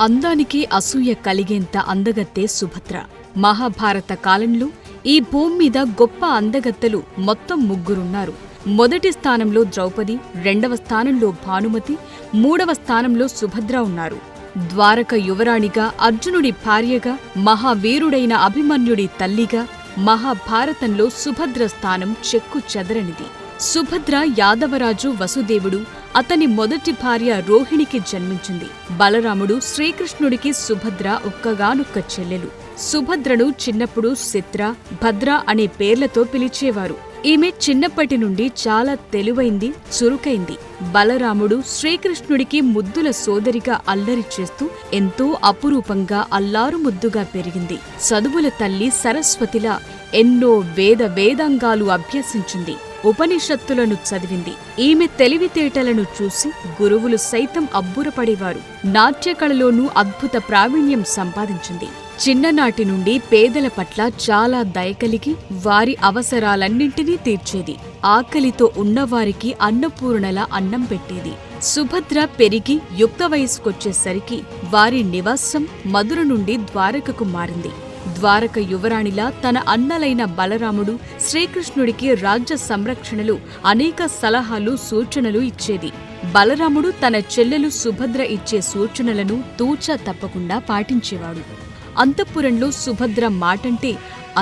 అందానికి అసూయ కలిగేంత అందగత్తె సుభద్ర. మహాభారత కాలంలో ఈ భూమి మీద గొప్ప అందగత్తెలు మొత్తం ముగ్గురున్నారు. మొదటి స్థానంలో ద్రౌపది, రెండవ స్థానంలో భానుమతి, మూడవ స్థానంలో సుభద్ర ఉన్నారు. ద్వారక యువరాణిగా, అర్జునుడి భార్యగా, మహావీరుడైన అభిమన్యుడి తల్లిగా మహాభారతంలో సుభద్ర స్థానం చెక్కు చెదరనిది. సుభద్ర యాదవరాజు వసుదేవుడు, అతని మొదటి భార్య రోహిణికి జన్మించింది. బలరాముడు, శ్రీకృష్ణుడికి సుభద్ర ఒక్కగానొక్క చెల్లెలు. సుభద్రను చిన్నప్పుడు చిత్ర, భద్ర అనే పేర్లతో పిలిచేవారు. ఈమె చిన్నప్పటి నుండి చాలా తెలివైంది, చురుకైంది. బలరాముడు శ్రీకృష్ణుడికి ముద్దుల సోదరిగా అల్లరి చేస్తూ ఎంతో అపురూపంగా అల్లారు ముద్దుగా పెరిగింది. చదువుల తల్లి సరస్వతిలా ఎన్నో వేదాంగాలు అభ్యసించింది. ఉపనిషత్తులను చదివింది. ఈమె తెలివితేటలను చూసి గురువులు సైతం అబ్బురపడేవారు. నాట్యకళలోనూ అద్భుత ప్రావీణ్యం సంపాదించింది. చిన్ననాటి నుండి పేదల పట్ల చాలా దయ కలిగి వారి అవసరాలన్నింటినీ తీర్చేది. ఆకలితో ఉన్నవారికి అన్నపూర్ణలా అన్నం పెట్టేది. సుభద్ర పెరిగి యుక్త వయసుకొచ్చేసరికి వారి నివాసం మధుర నుండి ద్వారకకు మారింది. ద్వారక యువరాణిలా తన అన్నలైన బలరాముడు, శ్రీకృష్ణుడికి రాజ్య సంరక్షణలు అనేక సలహాలు, సూచనలు ఇచ్చేది. బలరాముడు తన చెల్లెలు సుభద్ర ఇచ్చే సూచనలను తూచా తప్పకుండా పాటించేవాడు. అంతఃపురంలో సుభద్ర మాటంటే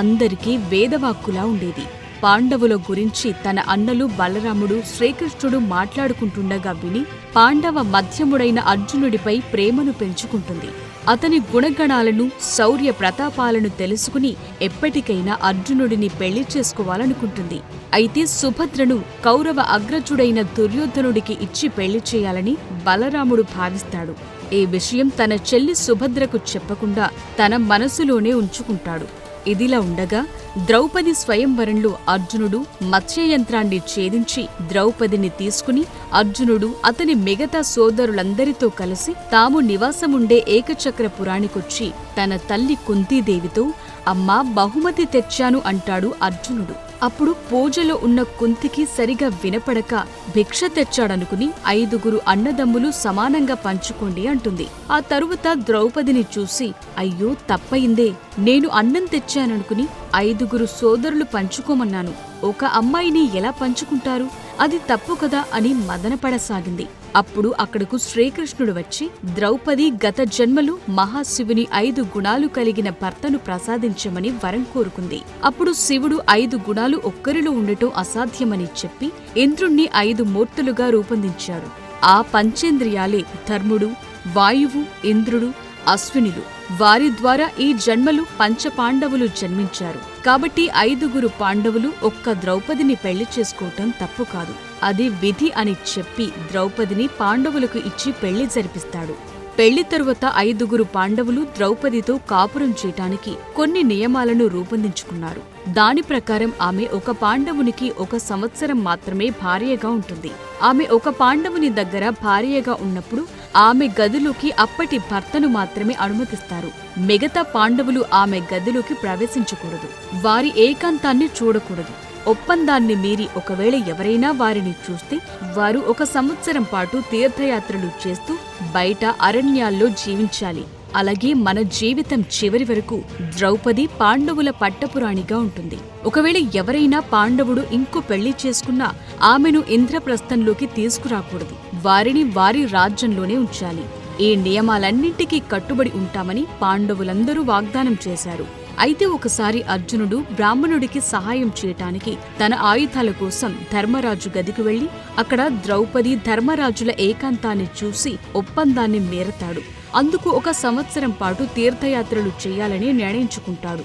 అందరికీ వేదవాక్కులా ఉండేది. పాండవుల గురించి తన అన్నలు బలరాముడు, శ్రీకృష్ణుడు మాట్లాడుకుంటుండగా విని పాండవ మధ్యముడైన అర్జునుడిపై ప్రేమను పెంచుకుంటుంది. అతని గుణగణాలను, శౌర్య ప్రతాపాలను తెలుసుకుని ఎప్పటికైనా అర్జునుడిని పెళ్లి చేసుకోవాలనుకుంటుంది. అయితే సుభద్రను కౌరవ అగ్రజుడైన దుర్యోధనుడికి ఇచ్చి పెళ్లి చేయాలని బలరాముడు భావిస్తాడు. ఈ విషయం తన చెల్లి సుభద్రకు చెప్పకుండా తన మనసులోనే ఉంచుకుంటాడు. ఇదిలా ఉండగా ద్రౌపది స్వయంవరంలో అర్జునుడు మత్స్యయంత్రాన్ని ఛేదించి ద్రౌపదిని తీసుకుని అర్జునుడు అతని మిగతా సోదరులందరితో కలిసి తాము నివాసముండే ఏకచక్రపురానికొచ్చి తన తల్లి కుంతీదేవితో అమ్మా బహుమతి తెచ్చాను అంటాడు అర్జునుడు. అప్పుడు పూజలో ఉన్న కుంతికి సరిగా వినపడక భిక్ష తెచ్చాడనుకుని 5 అన్నదమ్ములు సమానంగా పంచుకోండి అంటుంది. ఆ తరువాత ద్రౌపదిని చూసి అయ్యో తప్పయిందే, నేను అన్నం తెచ్చాననుకుని 5 సోదరులు పంచుకోమన్నాను, ఒక అమ్మాయిని ఎలా పంచుకుంటారు, అది తప్పు కదా అని మదనపడసాగింది. అప్పుడు అక్కడకు శ్రీకృష్ణుడు వచ్చి ద్రౌపది గత జన్మలు మహాశివుని 5 గుణాలు కలిగిన భర్తను ప్రసాదించమని వరం కోరుకుంది. అప్పుడు శివుడు 5 గుణాలు ఒక్కరిలో ఉండటం అసాధ్యమని చెప్పి ఇంద్రుణ్ణి 5 మూర్తులుగా రూపొందించాడు. ఆ పంచేంద్రియాలే ధర్ముడు, వాయువు, ఇంద్రుడు, అశ్వినులు. వారి ద్వారా ఈ జన్మలు పంచపాండవులు జన్మించారు. కాబట్టి 5 పాండవులు ఒక్క ద్రౌపదిని పెళ్లి చేసుకోవటం తప్పు కాదు, అది విధి అని చెప్పి ద్రౌపదిని పాండవులకు ఇచ్చి పెళ్లి జరిపిస్తాడు. పెళ్లి తరువాత 5 పాండవులు ద్రౌపదితో కాపురం చేయటానికి కొన్ని నియమాలను రూపొందించుకున్నారు. దాని ప్రకారం ఆమె ఒక పాండవునికి 1 సంవత్సరం మాత్రమే భార్యగా ఉంటుంది. ఆమె ఒక పాండవుని దగ్గర భార్యగా ఉన్నప్పుడు ఆమె గదిలోకి అప్పటి భర్తను మాత్రమే అనుమతిస్తారు. మిగతా పాండవులు ఆమె గదిలోకి ప్రవేశించకూడదు. వారి ఏకాంతాన్ని చూడకూడదు. ఒప్పందాన్ని మీరి ఒకవేళ ఎవరైనా వారిని చూస్తే వారు 1 సంవత్సరం పాటు తీర్థయాత్రలు చేస్తూ బయట అరణ్యాల్లో జీవించాలి. అలాగే మన జీవితం చివరి వరకు ద్రౌపది పాండవుల పట్టపురాణిగా ఉంటుంది. ఒకవేళ ఎవరైనా పాండవుడు ఇంకో పెళ్లి చేసుకున్నా ఆమెను ఇంద్రప్రస్థంలోకి తీసుకురాకూడదు. వారిని వారి రాజ్యంలోనే ఉంచాలి. ఈ నియమాలన్నింటికీ కట్టుబడి ఉంటామని పాండవులందరూ వాగ్దానం చేశారు. అయితే ఒకసారి అర్జునుడు బ్రాహ్మణుడికి సహాయం చేయటానికి తన ఆయుధాల కోసం ధర్మరాజు గదికి వెళ్లి అక్కడ ద్రౌపది, ధర్మరాజుల ఏకాంతాన్ని చూసి ఒప్పందాన్ని మీరతాడు. అందుకు 1 సంవత్సరం పాటు తీర్థయాత్రలు చేయాలని నిర్ణయించుకుంటాడు.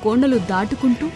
కోణలు దాటుకుంటూ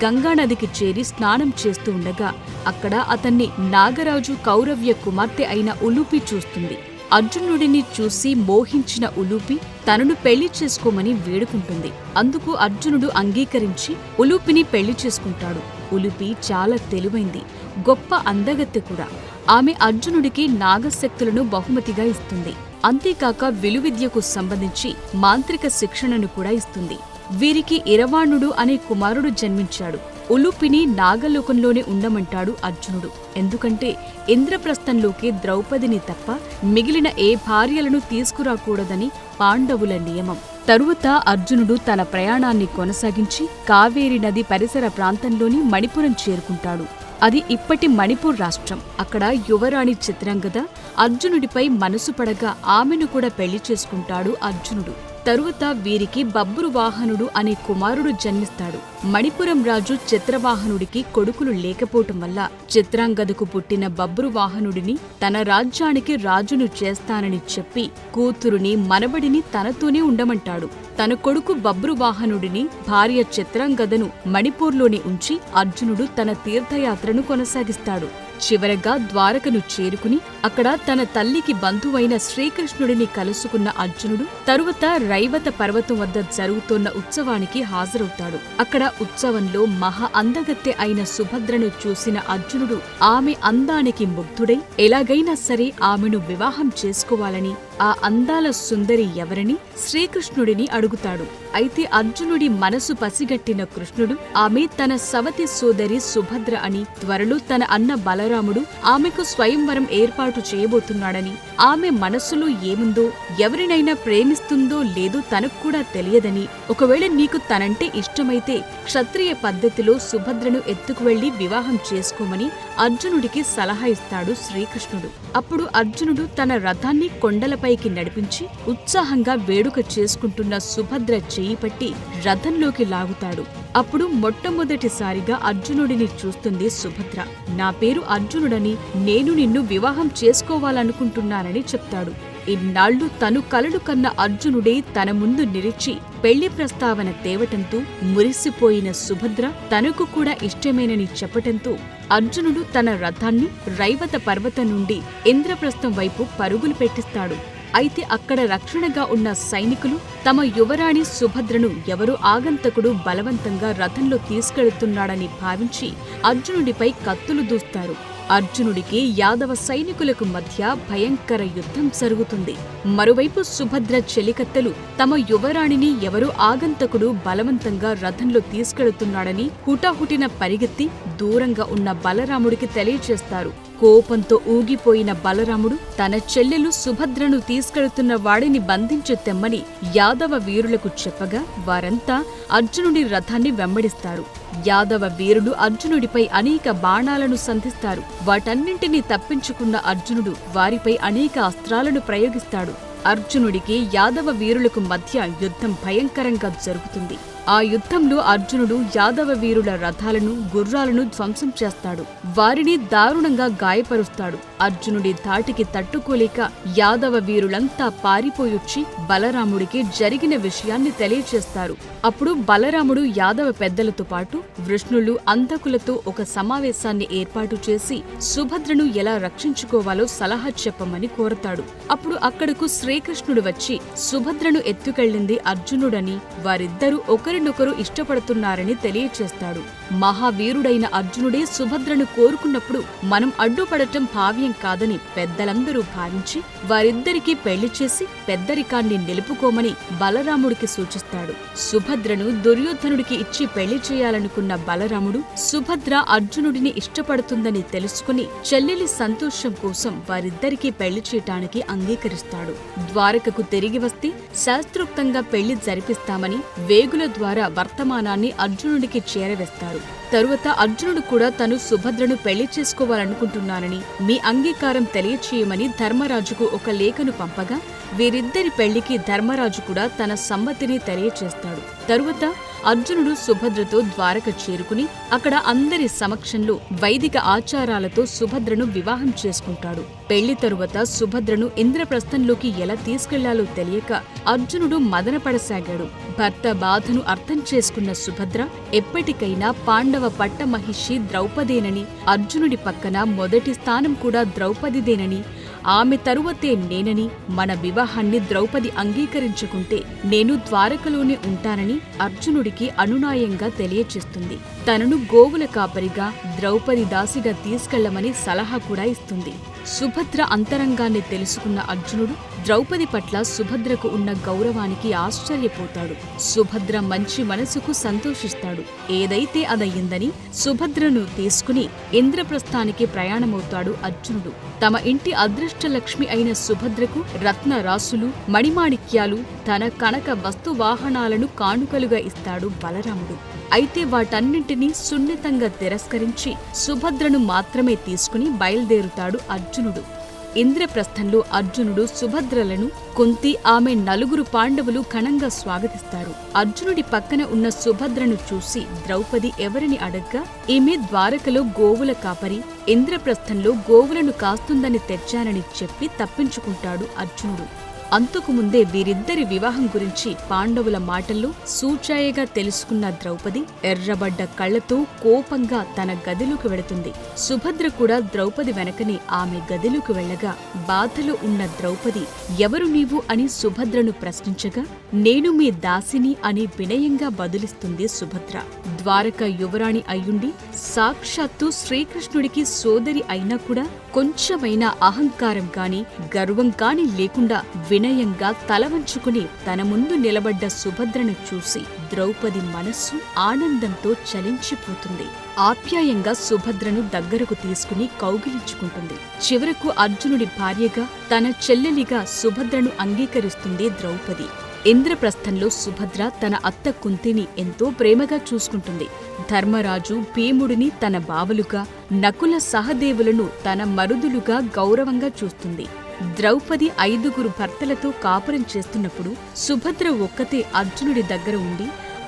గంగానదికి చేరి స్నానం చేస్తూ ఉండగా అక్కడ అతన్ని నాగరాజు కౌరవ్య కుమార్తె అయిన ఉలూపి చూస్తుంది. అర్జునుడిని చూసి మోహించిన ఉలూపి తనను పెళ్లి చేసుకోమని వేడుకుంటుంది. అందుకు అర్జునుడు అంగీకరించి ఉలూపిని పెళ్లి చేసుకుంటాడు. ఉలూపి చాలా తెలివైంది, గొప్ప అందగత్తె కూడా. ఆమె అర్జునుడికి నాగశక్తులను బహుమతిగా ఇస్తుంది. అంతేకాక విలువిద్యకు సంబంధించి మాంత్రిక శిక్షణను కూడా ఇస్తుంది. వీరికి ఇరవాణుడు అనే కుమారుడు జన్మించాడు. ఉలుపిని నాగలోకంలోనే ఉండమంటాడు అర్జునుడు. ఎందుకంటే ఇంద్రప్రస్థంలోకి ద్రౌపదిని తప్ప మిగిలిన ఏ భార్యలను తీసుకురాకూడదని పాండవుల నియమం. తరువాత అర్జునుడు తన ప్రయాణాన్ని కొనసాగించి కావేరీ నది పరిసర ప్రాంతంలోని మణిపురం చేరుకుంటాడు. అది ఇప్పటి మణిపూర్ రాష్ట్రం. అక్కడ యువరాణి చిత్రాంగద అర్జునుడిపై మనసు పడగా ఆమెను కూడా పెళ్లి చేసుకుంటాడు అర్జునుడు. తరువాత వీరికి బబ్రువాహనుడు అనే కుమారుడు జన్మిస్తాడు. మణిపురం రాజు చిత్రవాహనుడికి కొడుకులు లేకపోవటం వల్ల చిత్రాంగదకు పుట్టిన బబ్రువాహనుడిని తన రాజ్యానికి రాజును చేస్తానని చెప్పి కూతురుని మనవడిని తనతోనే ఉండమంటాడు. తన కొడుకు బబ్రువాహనుడిని భార్య చిత్రాంగదను మణిపూర్లోనే ఉంచి అర్జునుడు తన తీర్థయాత్రను కొనసాగిస్తాడు. చివరగా ద్వారకను చేరుకుని అక్కడ తన తల్లికి బంధువైన శ్రీకృష్ణుడిని కలుసుకున్న అర్జునుడు తరువాత రైవత పర్వతం వద్ద జరుగుతోన్న ఉత్సవానికి హాజరవుతాడు. అక్కడ ఉత్సవంలో మహా అందగత్తె అయిన సుభద్రను చూసిన అర్జునుడు ఆమె అందానికి ముగ్ధుడై ఎలాగైనా సరే ఆమెను వివాహం చేసుకోవాలని, ఆ అందాల సుందరి ఎవరని శ్రీకృష్ణుడిని అడుగుతాడు. అయితే అర్జునుడి మనసు పసిగట్టిన కృష్ణుడు ఆమె తన సవతి సోదరి సుభద్ర అని, త్వరలో తన అన్న బలరాముడు ఆమెకు స్వయంవరం ఏర్పాటు చేయబోతున్నాడని, ఆమె మనస్సులో ఏముందో, ఎవరినైనా ప్రేమిస్తుందో లేదో తనకు కూడా తెలియదని, ఒకవేళ నీకు తనంటే ఇష్టమైతే క్షత్రియ పద్ధతిలో సుభద్రను ఎత్తుకువెళ్లి వివాహం చేసుకోమని అర్జునుడికి సలహా ఇస్తాడు శ్రీకృష్ణుడు. అప్పుడు అర్జునుడు తన రథాన్ని కొండలపైకి నడిపించి ఉత్సాహంగా వేడుక చేసుకుంటున్న సుభద్ర చెయ్యి పట్టి రథంలోకి లాగుతాడు. అప్పుడు మొట్టమొదటిసారిగా అర్జునుడిని చూస్తుంది సుభద్ర. నా పేరు అర్జునుడని, నేను నిన్ను వివాహం చేసుకోవాలనుకుంటున్నానని చెప్తాడు. ఇన్నాళ్లు తను కలలు కన్న అర్జునుడే తన ముందు నిలిచి పెళ్లి ప్రస్తావన తేవటంతో మురిసిపోయిన సుభద్ర తనకు కూడా ఇష్టమేనని చెప్పటంతో అర్జునుడు తన రథాన్ని రైవత పర్వతం నుండి ఇంద్రప్రస్థం వైపు పరుగులు పెట్టిస్తాడు. అయితే అక్కడ రక్షణగా ఉన్న సైనికులు తమ యువరాణి సుభద్రను ఎవరో ఆగంతకుడు బలవంతంగా రథంలో తీసుకెళుతున్నాడని భావించి అర్జునుడిపై కత్తులు దూస్తారు. అర్జునుడికి యాదవ సైనికులకు మధ్య భయంకర యుద్ధం జరుగుతుంది. మరోవైపు సుభద్ర చెలికత్తెలు తమ యువరాణిని ఎవరో ఆగంతకుడు బలవంతంగా రథంలో తీసుకెళుతున్నాడని హుటాహుటిన పరిగెత్తి దూరంగా ఉన్న బలరాముడికి తెలియచేస్తారు. కోపంతో ఊగిపోయిన బలరాముడు తన చెల్లెలు సుభద్రను తీసుకెళుతున్న వాడిని బంధించి తెమ్మని యాదవ వీరులకు చెప్పగా వారంతా అర్జునుడి రథాన్ని వెంబడిస్తారు. యాదవ వీరులు అర్జునుడిపై అనేక బాణాలను సంధిస్తారు. వాటన్నింటినీ తప్పించుకున్న అర్జునుడు వారిపై అనేక అస్త్రాలను ప్రయోగిస్తాడు. అర్జునుడికి యాదవ వీరులకు మధ్య యుద్ధం భయంకరంగా జరుగుతుంది. ఆ యుద్ధంలో అర్జునుడు యాదవ వీరుల రథాలను, గుర్రాలను ధ్వంసం చేస్తాడు. వారిని దారుణంగా గాయపరుస్తాడు. అర్జునుడి ధాటికి తట్టుకోలేక యాదవ వీరులంతా పారిపోయొచ్చి బలరాముడికి జరిగిన విషయాన్ని తెలియచేస్తారు. అప్పుడు బలరాముడు యాదవ పెద్దలతో పాటు వృష్ణులు, అంధకులతో ఒక సమావేశాన్ని ఏర్పాటు చేసి సుభద్రను ఎలా రక్షించుకోవాలో సలహా చెప్పమని కోరతాడు. అప్పుడు అక్కడకు శ్రీకృష్ణుడు వచ్చి సుభద్రను ఎత్తుకెళ్లింది అర్జునుడని, వారిద్దరూ ఒకరినొకరు ఇష్టపడుతున్నారని తెలియచేస్తాడు. మహావీరుడైన అర్జునుడే సుభద్రను కోరుకున్నప్పుడు మనం అడ్డుపడటం భావ్యం కాదని పెద్దలందరూ భావించి వారిద్దరికీ పెళ్లి చేసి పెద్దరికాన్ని నిలుపుకోమని బలరాముడికి సూచిస్తాడు. సుభద్రను దుర్యోధనుడికి ఇచ్చి పెళ్లి చేయాలనుకున్న బలరాముడు సుభద్ర అర్జునుడిని ఇష్టపడుతుందని తెలుసుకుని చెల్లెలి సంతోషం కోసం వారిద్దరికీ పెళ్లి చేయటానికి అంగీకరిస్తాడు. ద్వారకకు తిరిగి వస్తే శాస్త్రోక్తంగా పెళ్లి జరిపిస్తామని వేగుల ద్వారా వర్తమానాన్ని అర్జునుడికి చేరవేస్తారు. తరువాత అర్జునుడు కూడా తను సుభద్రను పెళ్లి చేసుకోవాలనుకుంటున్నానని, మీ అంగీకారం తెలియచేయమని ధర్మరాజుకు ఒక లేఖను పంపగా వీరిద్దరి పెళ్లికి ధర్మరాజు కూడా తన సమ్మతిని తెలియచేస్తాడు. తరువాత అర్జునుడు సుభద్రతో ద్వారక చేరుకుని అక్కడ అందరి సమక్షంలో వైదిక ఆచారాలతో సుభద్రను వివాహం చేసుకుంటాడు. పెళ్లి తరువాత సుభద్రను ఇంద్రప్రస్థంలోకి ఎలా తీసుకెళ్లాలో తెలియక అర్జునుడు మదనపడసాగాడు. భర్త బాధను అర్థం చేసుకున్న సుభద్ర ఎప్పటికైనా పాండవ పట్టమహిషి ద్రౌపదేనని, అర్జునుడి పక్కన మొదటి స్థానం కూడా ద్రౌపదిదేనని, ఆమె తరువతే నేనని, మన వివాహాన్ని ద్రౌపది అంగీకరించుకుంటే నేను ద్వారకలోనే ఉంటానని అర్జునుడికి అనునాయంగా తెలియచేస్తుంది. తనను గోవుల కాపరిగా, ద్రౌపది దాసిగా తీసుకెళ్లమని సలహా కూడా ఇస్తుంది. సుభద్ర అంతరంగాన్ని తెలుసుకున్న అర్జునుడు ద్రౌపది పట్ల సుభద్రకు ఉన్న గౌరవానికి ఆశ్చర్యపోతాడు. సుభద్ర మంచి మనసుకు సంతోషిస్తాడు. ఏదైతే అదయ్యిందని సుభద్రను తీసుకుని ఇంద్రప్రస్థానికి ప్రయాణమవుతాడు అర్జునుడు. తమ ఇంటి అదృష్టలక్ష్మి అయిన సుభద్రకు రత్న రాసులు, మణిమాణిక్యాలు, తన కనక వస్తువాహనాలను కానుకలుగా ఇస్తాడు బలరాముడు. అయితే వాటన్నింటినీ సున్నితంగా తిరస్కరించి సుభద్రను మాత్రమే తీసుకుని బయలుదేరుతాడు అర్జునుడు. ఇంద్రప్రస్థంలో అర్జునుడు సుభద్రలను, కుంతి, ఆమె 4 పాండవులు ఘనంగా స్వాగతిస్తారు. అర్జునుడి పక్కన ఉన్న సుభద్రను చూసి ద్రౌపది ఎవరిని అడగ్గా, ఈమె ద్వారకలో గోవుల కాపరి, ఇంద్రప్రస్థంలో గోవులను కాస్తుందని తెచ్చానని చెప్పి తప్పించుకుంటాడు అర్జునుడు. అంతకుముందే వీరిద్దరి వివాహం గురించి పాండవుల మాటల్లో సూచాయగా తెలుసుకున్న ద్రౌపది ఎర్రబడ్డ కళ్లతో కోపంగా తన గదిలోకి వెళుతుంది. సుభద్ర కూడా ద్రౌపది వెనకనే ఆమె గదిలోకి వెళ్లగా బాధలో ఉన్న ద్రౌపది ఎవరు నీవు అని సుభద్రను ప్రశ్నించగా, నేను మీ దాసిని అని వినయంగా బదులిస్తుంది సుభద్ర. ద్వారక యువరాణి అయ్యుండి సాక్షాత్తు శ్రీకృష్ణుడికి సోదరి అయినా కూడా కొంచెమైనా అహంకారం కాని గర్వం కాని లేకుండా వినయంగా తలవంచుకుని తన ముందు నిలబడ్డ సుభద్రను చూసి ద్రౌపది మనస్సు ఆనందంతో చలించిపోతుంది. ఆప్యాయంగా సుభద్రను దగ్గరకు తీసుకుని కౌగిలించుకుంటుంది. చివరకు అర్జునుడి భార్యగా, తన చెల్లెలిగా సుభద్రను అంగీకరిస్తుంది ద్రౌపది. ఇంద్రప్రస్థంలో సుభద్ర తన అత్త కుంతిని ఎంతో ప్రేమగా చూసుకుంటుంది. ధర్మరాజు, భీముడిని తన బావలుగా, నకుల సహదేవులను తన మరుదులుగా గౌరవంగా చూస్తుంది. ద్రౌపది 5 భర్తలతో కాపురం చేస్తున్నప్పుడు సుభద్ర ఒక్కతే అర్జునుడి దగ్గర ఉండి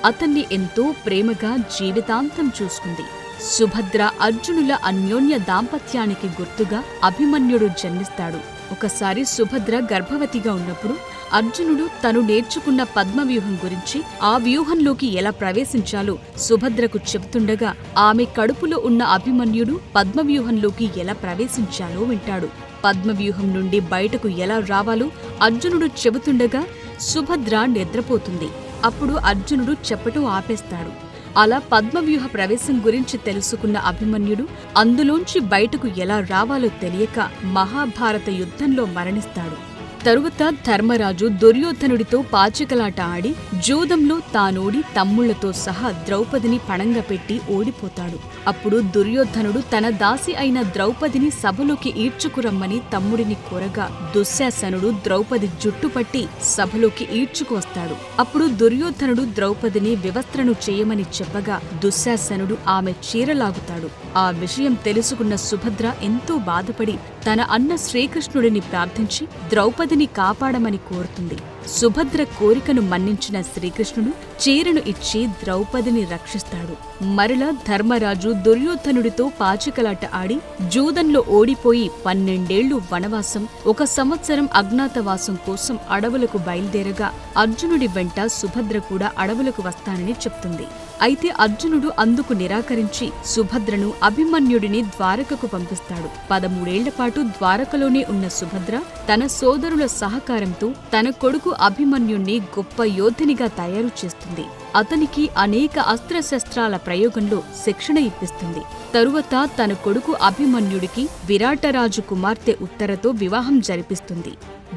అతన్ని ఎంతో ప్రేమగా జీవితాంతం చూసుకుంది. సుభద్ర, అర్జునుల అన్యోన్య దాంపత్యానికి గుర్తుగా అభిమన్యుడు జన్మిస్తాడు. ఒకసారి సుభద్ర గర్భవతిగా ఉన్నప్పుడు అర్జునుడు తను నేర్చుకున్న పద్మవ్యూహం గురించి, ఆ వ్యూహంలోకి ఎలా ప్రవేశించాలో సుభద్రకు చెబుతుండగా ఆమె కడుపులో ఉన్న అభిమన్యుడు పద్మవ్యూహంలోకి ఎలా ప్రవేశించాలో వింటాడు. పద్మవ్యూహం నుండి బయటకు ఎలా రావాలో అర్జునుడు చెబుతుండగా సుభద్ర నిద్రపోతుంది. అప్పుడు అర్జునుడు చెప్పటం ఆపేస్తాడు. అలా పద్మవ్యూహ ప్రవేశం గురించి తెలుసుకున్న అభిమన్యుడు అందులోంచి బయటకు ఎలా రావాలో తెలియక మహాభారత యుద్ధంలో మరణిస్తాడు. తరువాత ధర్మరాజు దుర్యోధనుడితో పాచికలాట ఆడి జూదంలో తానోడి తమ్ముళ్లతో సహా ద్రౌపదిని పణంగా పెట్టి ఓడిపోతాడు. అప్పుడు దుర్యోధనుడు తన దాసి అయిన ద్రౌపదిని సభలోకి ఈడ్చుకురమ్మని తమ్ముడిని కోరగా దుశ్శాసనుడు ద్రౌపది జుట్టుపట్టి సభలోకి ఈడ్చుకువస్తాడు. అప్పుడు దుర్యోధనుడు ద్రౌపదిని వివస్త్రను చేయమని చెప్పగా దుశ్శాసనుడు ఆమె చీరలాగుతాడు. ఆ విషయం తెలుసుకున్న సుభద్ర ఎంతో బాధపడి తన అన్న శ్రీకృష్ణుడిని ప్రార్థించి ద్రౌపదిని కాపాడమని కోరుతుంది. సుభద్ర కోరికను మన్నించిన శ్రీకృష్ణుడు చీరను ఇచ్చి ద్రౌపదిని రక్షిస్తాడు. మరలా ధర్మరాజు దుర్యోధనుడితో పాచికలాట ఆడి జూదంలో ఓడిపోయి 12 ఏళ్లు వనవాసం, 1 సంవత్సరం అజ్ఞాతవాసం కోసం అడవులకు బయలుదేరగా అర్జునుడి వెంట సుభద్ర కూడా అడవులకు వస్తానని చెప్తుంది. అయితే అర్జునుడు అందుకు నిరాకరించి సుభద్రను, అభిమన్యుడిని ద్వారకకు పంపిస్తాడు. 13 ఏళ్ల పాటు ద్వారకలోనే ఉన్న సుభద్ర తన సోదరుల సహకారంతో తన కొడుకు అభిమన్యుణ్ణి గొప్ప యోధునిగా తయారు చేస్తుంది. అతనికి అనేక అస్త్రశస్త్రాల ప్రయోగంలో శిక్షణ ఇప్పిస్తుంది. తరువాత తన కొడుకు అభిమన్యుడికి విరాటరాజు కుమార్తె ఉత్తరతో వివాహం జరిపిస్తుంది.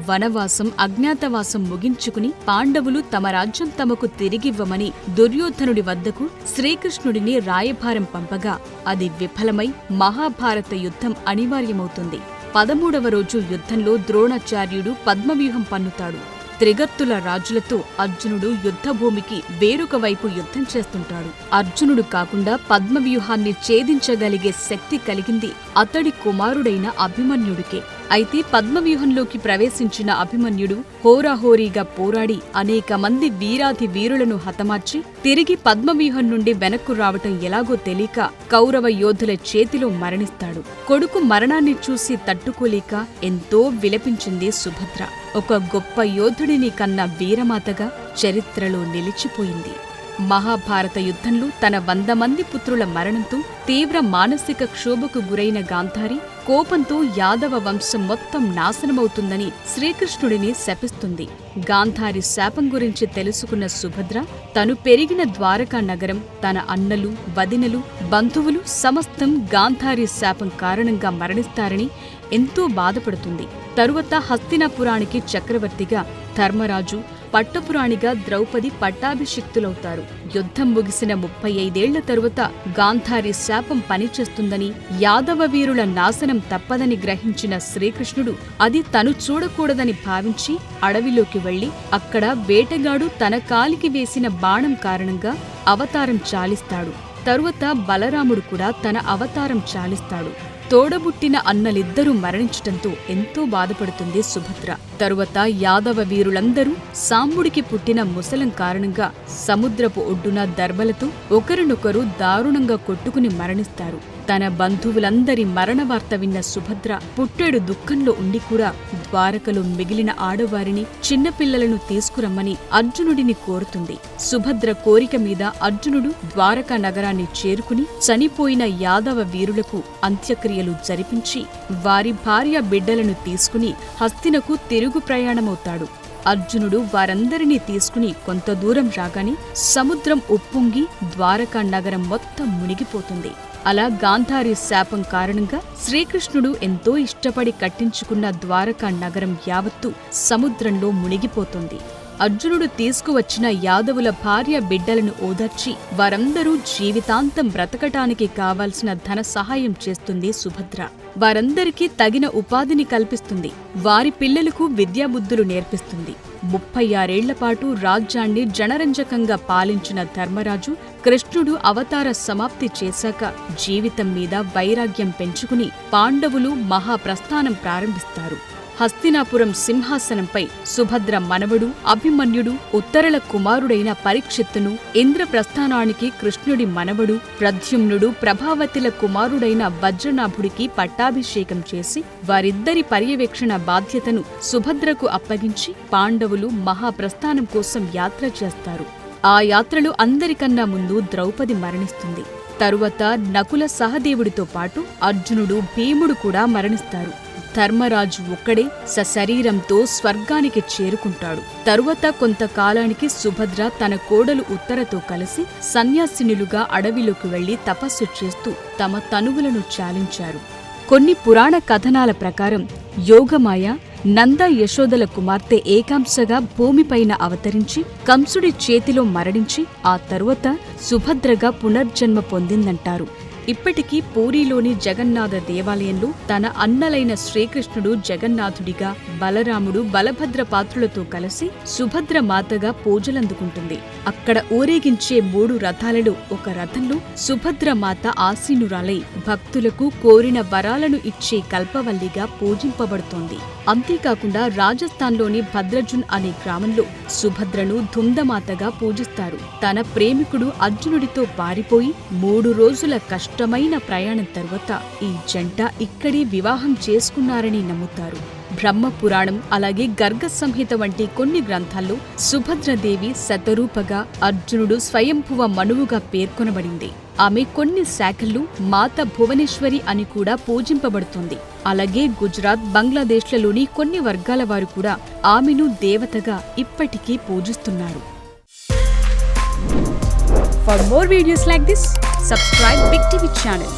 వనవాసం, అజ్ఞాతవాసం ముగించుకుని పాండవులు తమ రాజ్యం తమకు తిరిగివ్వమని దుర్యోధనుడి వద్దకు శ్రీకృష్ణుడిని రాయభారం పంపగా అది విఫలమై మహాభారత యుద్ధం అనివార్యమవుతుంది. 13వ రోజు యుద్ధంలో ద్రోణాచార్యుడు పద్మవ్యూహం పన్నుతాడు. త్రిగర్తుల రాజులతో అర్జునుడు యుద్ధభూమికి వేరొక వైపు యుద్ధం చేస్తుంటాడు. అర్జునుడు కాకుండా పద్మవ్యూహాన్ని ఛేదించగలిగే శక్తి కలిగింది అతడి కుమారుడైన అభిమన్యుడికే. అయితే పద్మవ్యూహంలోకి ప్రవేశించిన అభిమన్యుడు హోరాహోరీగా పోరాడి అనేక మంది వీరాధి వీరులను హతమార్చి తిరిగి పద్మవ్యూహం నుండి వెనక్కు రావటం ఎలాగో తెలియక కౌరవ యోధుల చేతిలో మరణిస్తాడు. కొడుకు మరణాన్ని చూసి తట్టుకోలేక ఎంతో విలపించింది సుభద్ర. ఒక గొప్ప యోధుడిని కన్న వీరమాతగా చరిత్రలో నిలిచిపోయింది. మహాభారత యుద్ధంలో తన 100 మంది పుత్రుల మరణంతో తీవ్ర మానసిక క్షోభకు గురైన గాంధారి కోపంతో యాదవ వంశం మొత్తం నాశనమవుతుందని శ్రీకృష్ణుడిని శపిస్తుంది. గాంధారి శాపం గురించి తెలుసుకున్న సుభద్ర తను పెరిగిన ద్వారకా నగరం, తన అన్నలు, వదినలు, బంధువులు సమస్తం గాంధారి శాపం కారణంగా మరణిస్తారని ఎంతో బాధపడుతుంది. తరువాత హస్తినాపురానికి చక్రవర్తిగా ధర్మరాజు, పట్టపురాణిగా ద్రౌపది పట్టాభిషిక్తులవుతారు. యుద్ధం ముగిసిన 35 ఏళ్ల తరువాత గాంధారి శాపం పనిచేస్తుందని, యాదవ వీరుల నాశనం తప్పదని గ్రహించిన శ్రీకృష్ణుడు అది తను చూడకూడదని భావించి అడవిలోకి వెళ్లి అక్కడ వేటగాడు తన కాలికి వేసిన బాణం కారణంగా అవతారం చాలిస్తాడు. తరువాత బలరాముడు కూడా తన అవతారం చాలిస్తాడు. తోడబుట్టిన అన్నలిద్దరూ మరణించటంతో ఎంతో బాధపడుతుంది సుభద్ర. తరువాత యాదవ వీరులందరూ సాంబుడికి పుట్టిన ముసలం కారణంగా సముద్రపు ఒడ్డున దర్బలతో ఒకరినొకరు దారుణంగా కొట్టుకుని మరణిస్తారు. తన బంధువులందరి మరణ వార్త విన్న సుభద్ర పుట్టెడు దుఃఖంలో ఉండి కూడా ద్వారకలో మిగిలిన ఆడవారిని, చిన్నపిల్లలను తీసుకురమ్మని అర్జునుడిని కోరుతుంది. సుభద్ర కోరిక మీద అర్జునుడు ద్వారకా నగరాన్ని చేరుకుని చనిపోయిన యాదవ వీరులకు అంత్యక్రియలు జరిపించి వారి భార్య బిడ్డలను తీసుకుని హస్తినకు తిరుగు ప్రయాణమవుతాడు. అర్జునుడు వారందరినీ తీసుకుని కొంత దూరం రాగానే సముద్రం ఉప్పొంగి ద్వారకా నగరం మొత్తం మునిగిపోతుంది. అలా గాంధారి శాపం కారణంగా శ్రీకృష్ణుడు ఎంతో ఇష్టపడి కట్టించుకున్న ద్వారకా నగరం యావత్తు సముద్రంలో మునిగిపోతుంది. అర్జునుడు తీసుకువచ్చిన యాదవుల భార్య బిడ్డలను ఓదార్చి వారందరూ జీవితాంతం బ్రతకటానికి కావాల్సిన ధన సహాయం చేస్తుంది సుభద్ర. వారందరికీ తగిన ఉపాధిని కల్పిస్తుంది. వారి పిల్లలకు విద్యాబుద్ధులు నేర్పిస్తుంది. 36 ఏళ్లపాటు రాజ్యాన్ని జనరంజకంగా పాలించిన ధర్మరాజు కృష్ణుడు అవతార సమాప్తి చేశాక జీవితం మీద వైరాగ్యం పెంచుకుని పాండవులు మహాప్రస్థానం ప్రారంభిస్తారు. హస్తినాపురం సింహాసనంపై సుభద్ర మనవడు అభిమన్యుడు, ఉత్తరల కుమారుడైన పరీక్షిత్తును, ఇంద్రప్రస్థానానికి కృష్ణుడి మనవడు ప్రద్యుమ్నుడు, ప్రభావతిల కుమారుడైన వజ్రనాభుడికి పట్టాభిషేకం చేసి వారిద్దరి పర్యవేక్షణ బాధ్యతను సుభద్రకు అప్పగించి పాండవులు మహాప్రస్థానం కోసం యాత్ర చేస్తారు. ఆ యాత్రలో అందరికన్నా ముందు ద్రౌపది మరణిస్తుంది. తరువాత నకుల సహదేవుడితో పాటు అర్జునుడు, భీముడు కూడా మరణిస్తారు. ధర్మరాజు ఒక్కడే సశరీరంతో స్వర్గానికి చేరుకుంటాడు. తరువాత కొంతకాలానికి సుభద్ర తన కోడలు ఉత్తరతో కలిసి సన్యాసినులుగా అడవిలోకి వెళ్లి తపస్సు చేస్తూ తమ తనువులను చాలించారు. కొన్ని పురాణ కథనాల ప్రకారం యోగమాయ నంద యశోదల కుమార్తె ఏకాంశగా భూమిపైన అవతరించి కంసుడి చేతిలో మరణించి ఆ తరువాత సుభద్రగా పునర్జన్మ పొందిందంటారు. ఇప్పటికీ పూరీలోని జగన్నాథ దేవాలయంలో తన అన్నలైన శ్రీకృష్ణుడు జగన్నాథుడిగా, బలరాముడు బలభద్ర పాత్రులతో కలిసి సుభద్ర మాతగా పూజలందుకుంటుంది. అక్కడ ఊరేగించే 3 రథాలలో ఒక రథంలో సుభద్ర మాత ఆసీనురాలై భక్తులకు కోరిన వరాలను ఇచ్చే కల్పవల్లిగా పూజింపబడుతోంది. అంతేకాకుండా రాజస్థాన్లోని భద్రజున్ అనే గ్రామంలో సుభద్రను ధుందమాతగా పూజిస్తారు. తన ప్రేమికుడు అర్జునుడితో పారిపోయి 3 రోజుల కష్టమైన ప్రయాణం తరువాత ఈ జంట ఇక్కడే వివాహం చేసుకున్నారని నమ్ముతారు. బ్రహ్మపురాణం అలాగే గర్గ సంహిత వంటి కొన్ని గ్రంథాల్లో సుభద్రదేవి శతరూపగా, అర్జునుడు స్వయంభువ మనువుగా పేర్కొనబడింది. ఆమె కొన్ని శాఖల్లో మాత భువనేశ్వరి అని కూడా పూజింపబడుతుంది. అలాగే గుజరాత్, బంగ్లాదేశ్లలోని కొన్ని వర్గాల వారు కూడా ఆమెను దేవతగా ఇప్పటికీ పూజిస్తున్నారు. For more videos like this, subscribe Big TV channel.